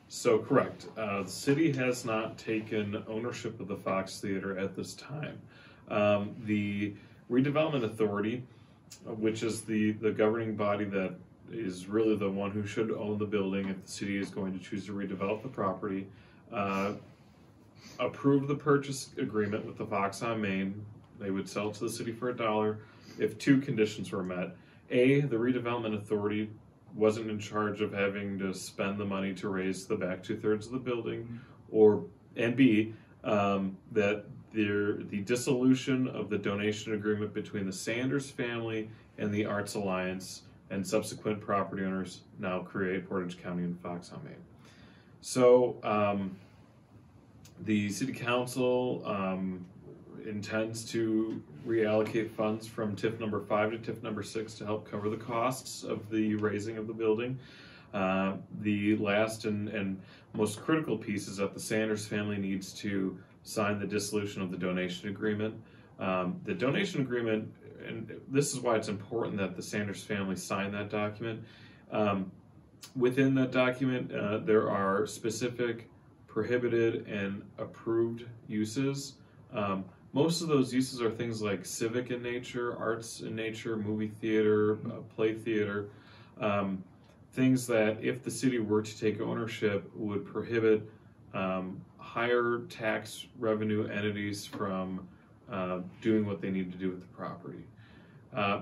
So correct. The city has not taken ownership of the Fox Theater at this time. The Redevelopment Authority, which is the governing body that is really the one who should own the building if the city is going to choose to redevelop the property, approved the purchase agreement with the Fox on Main. They would sell it to the city for $1 if two conditions were met. A, the Redevelopment Authority wasn't in charge of having to spend the money to raise the back 2/3 of the building, and B, that the dissolution of the donation agreement between the Sanders family and the Arts Alliance and subsequent property owners now create Portage County and Fox on Main. So the City Council intends to reallocate funds from TIF number 5 to TIF number 6 to help cover the costs of the raising of the building. The last and most critical piece is that the Sanders family needs to sign the dissolution of the donation agreement. The donation agreement, and this is why it's important that the Sanders family sign that document. Within that document, there are specific prohibited and approved uses. Most of those uses are things like civic in nature, arts in nature, movie theater, play theater, things that if the city were to take ownership would prohibit higher tax revenue entities from doing what they need to do with the property.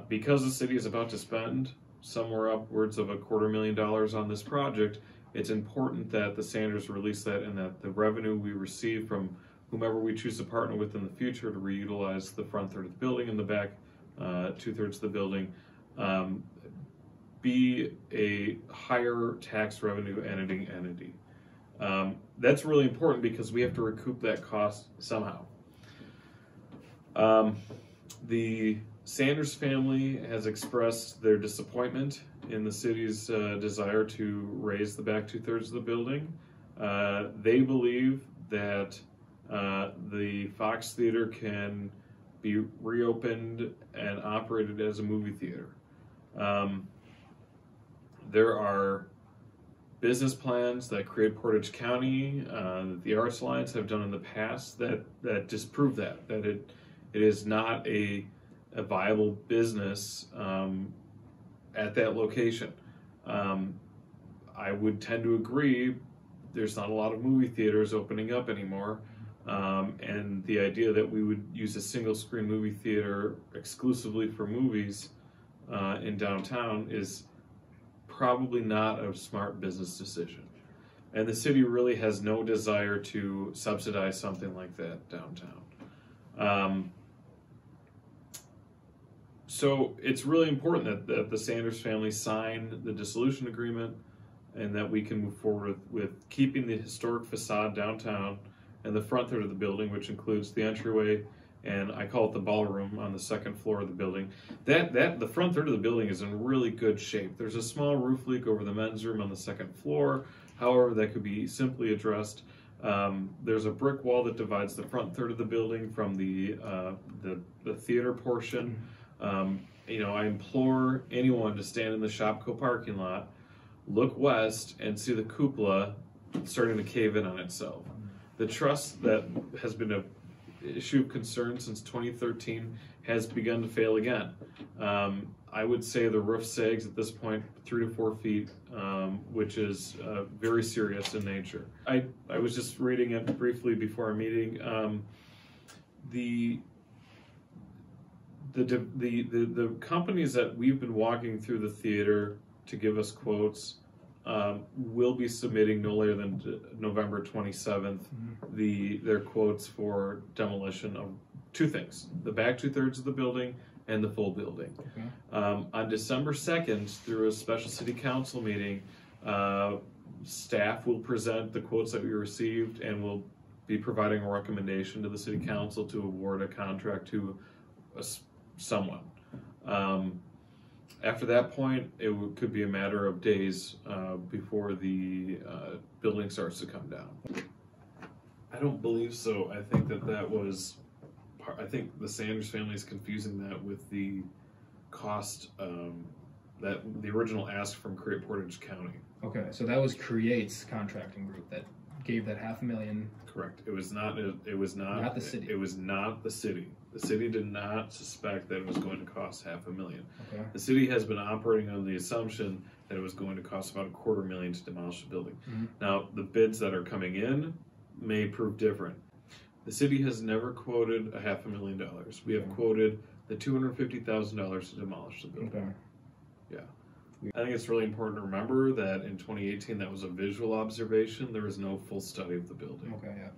Because the city is about to spend somewhere upwards of $250,000 on this project, it's important that the Sanders release that and that the revenue we receive from whomever we choose to partner with in the future to reutilize the front third of the building and the back 2/3 of the building be a higher tax revenue entity. That's really important because we have to recoup that cost somehow. The Sanders family has expressed their disappointment in the city's desire to raise the back 2/3 of the building. They believe that the Fox Theater can be reopened and operated as a movie theater. There are business plans that create Portage County that the Arts Alliance have done in the past that disprove that it is not a viable business at that location. I would tend to agree there's not a lot of movie theaters opening up anymore, and the idea that we would use a single screen movie theater exclusively for movies in downtown is probably not a smart business decision. And the city really has no desire to subsidize something like that downtown. So it's really important that the Sanders family sign the dissolution agreement and that we can move forward with keeping the historic facade downtown and the front third of the building, which includes the entryway and I call it the ballroom on the second floor of the building. The front third of the building is in really good shape. There's a small roof leak over the men's room on the second floor. However, that could be simply addressed. There's a brick wall that divides the front third of the building from the theater portion. I implore anyone to stand in the Shopko parking lot, look west, and see the cupola starting to cave in on itself. The truss that has been an issue of concern since 2013 has begun to fail again. I would say the roof sags at this point 3 to 4 feet, which is very serious in nature. I was just reading it briefly before our meeting. The companies that we've been walking through the theater to give us quotes will be submitting no later than November 27th their quotes for demolition of two things: the back 2/3 of the building and the full building. Okay. On December 2nd, through a special city council meeting, staff will present the quotes that we received and will be providing a recommendation to the city council to award a contract to someone. After that point, it could be a matter of days before the building starts to come down. I don't believe so. I think that was, I think the Sanders family is confusing that with the cost that the original ask from Create Portage County. Okay, so that was Create's contracting group that gave that $500,000. Correct. It was not. It was not. Not the city. It was not the city. The city did not suspect that it was going to cost $500,000. Okay. The city has been operating on the assumption that it was going to cost about $250,000 to demolish the building. Mm-hmm. Now, the bids that are coming in may prove different. The city has never quoted $500,000. We have quoted the $250,000 to demolish the building. Okay. Yeah. I think it's really important to remember that in 2018, that was a visual observation. There was no full study of the building. Okay, yeah.